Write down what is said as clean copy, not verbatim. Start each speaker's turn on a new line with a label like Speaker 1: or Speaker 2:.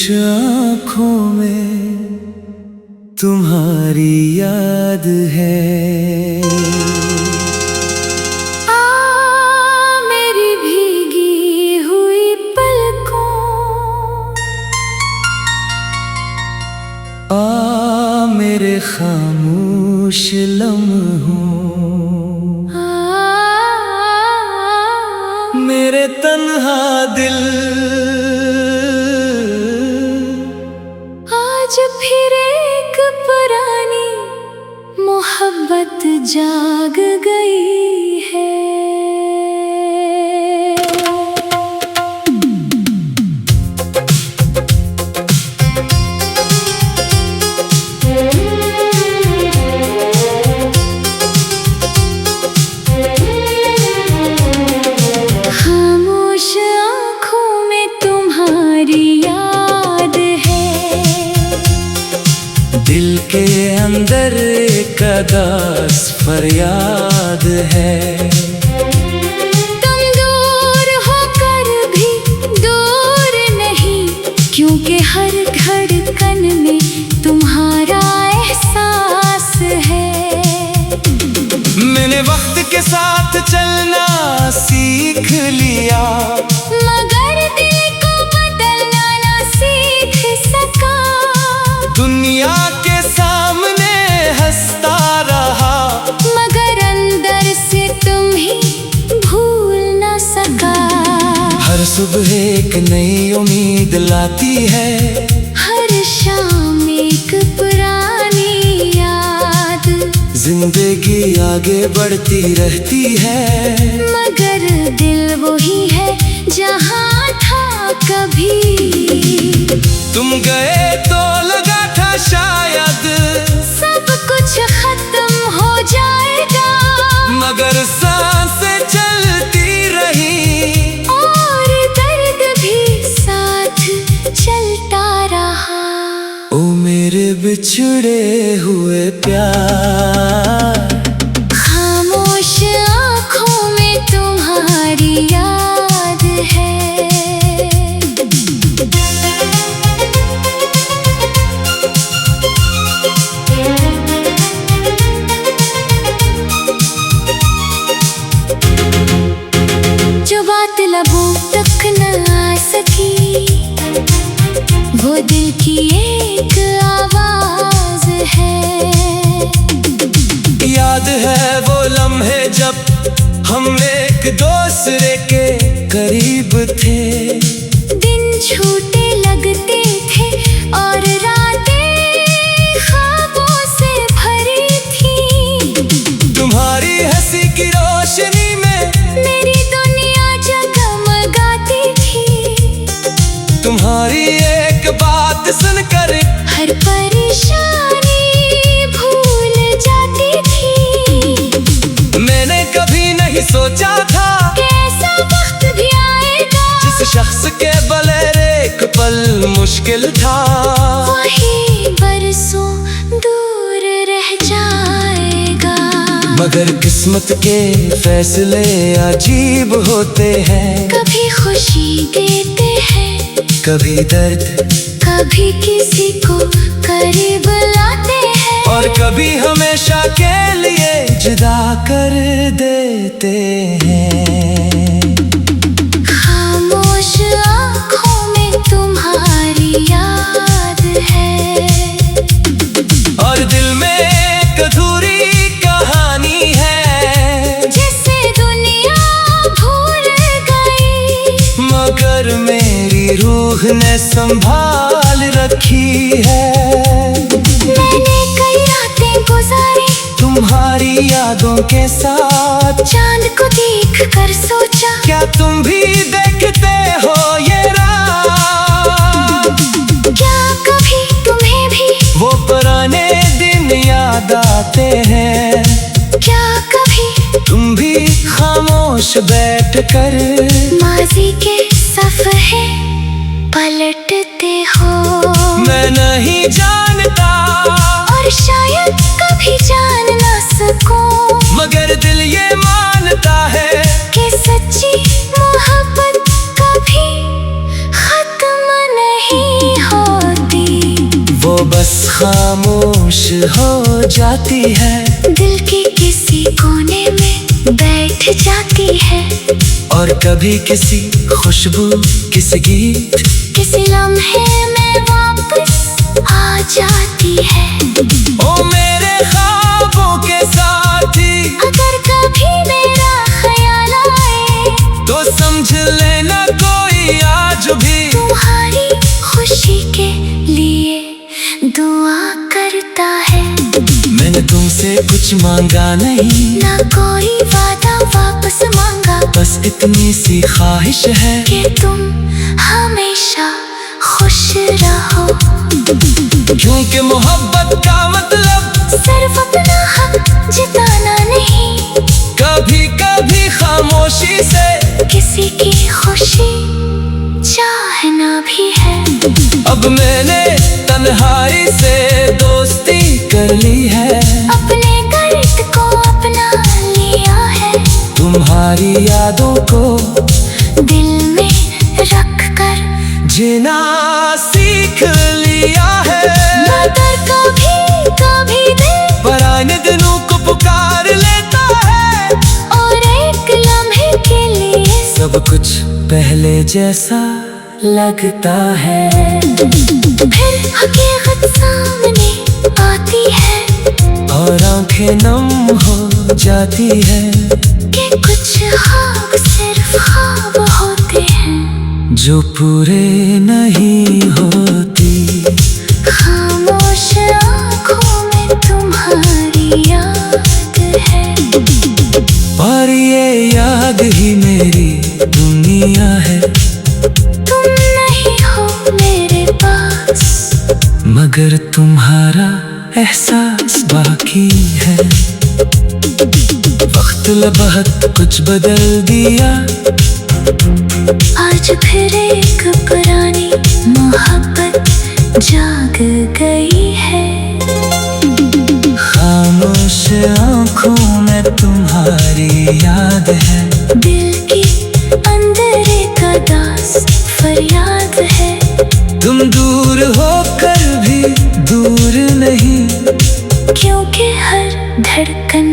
Speaker 1: आँखों में तुम्हारी याद है।
Speaker 2: मेरी भीगी हुई पलकों,
Speaker 1: मेरे खामोश लम्हों, मेरे तन्हा दिल,
Speaker 2: आज फिर एक पुरानी मोहब्बत जाग गई है। खामोश आँखों में तुम्हारी याद है,
Speaker 1: दिल के अंदर एक अदास फरियाद है।
Speaker 2: तुम दूर होकर भी दूर नहीं, क्योंकि हर धड़कन में तुम्हारा एहसास है।
Speaker 1: मैंने वक्त के साथ चलना सीख लिया,
Speaker 2: मगर दिल को बदलना ना सीख सका।
Speaker 1: दुनिया के सामने हंसता रहा,
Speaker 2: मगर अंदर से तुम ही भूल ना सका।
Speaker 1: हर सुबह एक नई उम्मीद लाती है,
Speaker 2: हर शाम एक पुरानी याद।
Speaker 1: जिंदगी आगे बढ़ती रहती है,
Speaker 2: मगर दिल वही है जहाँ था कभी।
Speaker 1: तुम गए तो लगा था शायद
Speaker 2: सब कुछ खत्म हो जाएगा,
Speaker 1: मगर सांसें चलती रही
Speaker 2: और दर्द भी साथ चलता रहा।
Speaker 1: ओ मेरे बिछड़े हुए प्यार,
Speaker 2: खामोश आँखों में तुम्हारी याद है। जो बात लबों तक न आ सकी, वो दिल की एक आवाज है।
Speaker 1: याद है वो लम्हे जब हम एक दूसरे के करीब थे,
Speaker 2: दिन छोटे लगते थे और रातें ख्वाबों से भरी थी।
Speaker 1: तुम्हारी हंसी की रोशनी में
Speaker 2: मेरी दुनिया जगमगाती थी।
Speaker 1: तुम्हारी एक बात सुनकर
Speaker 2: हर परेशानी भूल जाती थी।
Speaker 1: मैंने कभी नहीं सोचा था
Speaker 2: कि ऐसा वक्त भी आएगा,
Speaker 1: जिस शख्स के बगैर एक पल मुश्किल था,
Speaker 2: वही बरसों दूर रह जाएगा।
Speaker 1: मगर किस्मत के फैसले अजीब होते हैं,
Speaker 2: कभी खुशी देते हैं,
Speaker 1: कभी दर्द,
Speaker 2: कभी किसी को करीब लाते हैं,
Speaker 1: और कभी हमेशा के लिए जुदा कर देते हैं।
Speaker 2: खामोश आँखों में तुम्हारी याद है,
Speaker 1: और दिल में एक अधूरी कहानी है,
Speaker 2: जिसे दुनिया भूल गई,
Speaker 1: मगर मेरी रूह ने संभाल रखी है।
Speaker 2: मैंने कई रातें गुजारी
Speaker 1: तुम्हारी यादों के साथ,
Speaker 2: चांद को देख कर सोचा,
Speaker 1: क्या तुम भी देखते हो ये रात?
Speaker 2: क्या कभी तुम्हें भी
Speaker 1: वो पुराने दिन याद आते हैं?
Speaker 2: क्या कभी
Speaker 1: तुम भी खामोश बैठ कर
Speaker 2: माजी के सफ़हे पलटते हो?
Speaker 1: मैं नहीं जानता
Speaker 2: और शायद कभी जान ना सकूं,
Speaker 1: मगर दिल ये मानता है
Speaker 2: कि सच्ची मोहब्बत कभी खत्म नहीं हो।
Speaker 1: वो बस खामोश हो जाती है,
Speaker 2: दिल के किसी कोने में बैठ जाती है,
Speaker 1: और कभी किसी खुशबू, किसी गीत,
Speaker 2: किसी लम्हे में वापस आ जाती है।
Speaker 1: ओ मेरे ख्वाबों के साथी,
Speaker 2: अगर कभी मेरा ख्याल आए
Speaker 1: तो समझ लेना कोई आज भी
Speaker 2: तुम्हारी खुशी के लिए दुआ करता है।
Speaker 1: मैंने तुमसे कुछ मांगा नहीं,
Speaker 2: ना कोई वादा वापस मांगा,
Speaker 1: बस इतनी सी ख्वाहिश है
Speaker 2: कि तुम हमेशा खुश रहो।
Speaker 1: क्योंकि मोहब्बत का मतलब
Speaker 2: सिर्फ अपना हक जिताना नहीं,
Speaker 1: कभी कभी खामोशी से
Speaker 2: किसी की खुशी चाहना भी है।
Speaker 1: अब मैंने तन्हाई से दोस्ती कर ली है,
Speaker 2: अपने दर्द को अपना लिया है,
Speaker 1: तुम्हारी यादों को
Speaker 2: दिल में रख कर
Speaker 1: जीना सीख लिया है।
Speaker 2: मगर कभी कभी दिल
Speaker 1: पराने दिनों को पुकार लेता है,
Speaker 2: और एक लम्हे के लिए
Speaker 1: सब कुछ पहले जैसा लगता है।
Speaker 2: फिर हकीकत सामने आती है,
Speaker 1: और आंखें नम हो जाती है,
Speaker 2: कि कुछ ख्वाब सिर्फ ख्वाब होते हैं,
Speaker 1: जो पूरे नहीं होती।
Speaker 2: खामोश आँखों में तुम्हारी याद है,
Speaker 1: और ये याद ही मेरी दुनिया है।
Speaker 2: तुम नहीं हो मेरे पास,
Speaker 1: मगर तुम्हारा एहसास बाकी है। वक्त लबहत कुछ बदल दिया,
Speaker 2: आज फिर एक पुरानी मोहब्बत जाग गई है।
Speaker 1: खामोश आँखों में तुम्हारी याद है,
Speaker 2: दिल की अंदर एक अदास फरियाद है।
Speaker 1: तुम दूर होकर भी दूर नहीं,
Speaker 2: क्योंकि हर धड़कन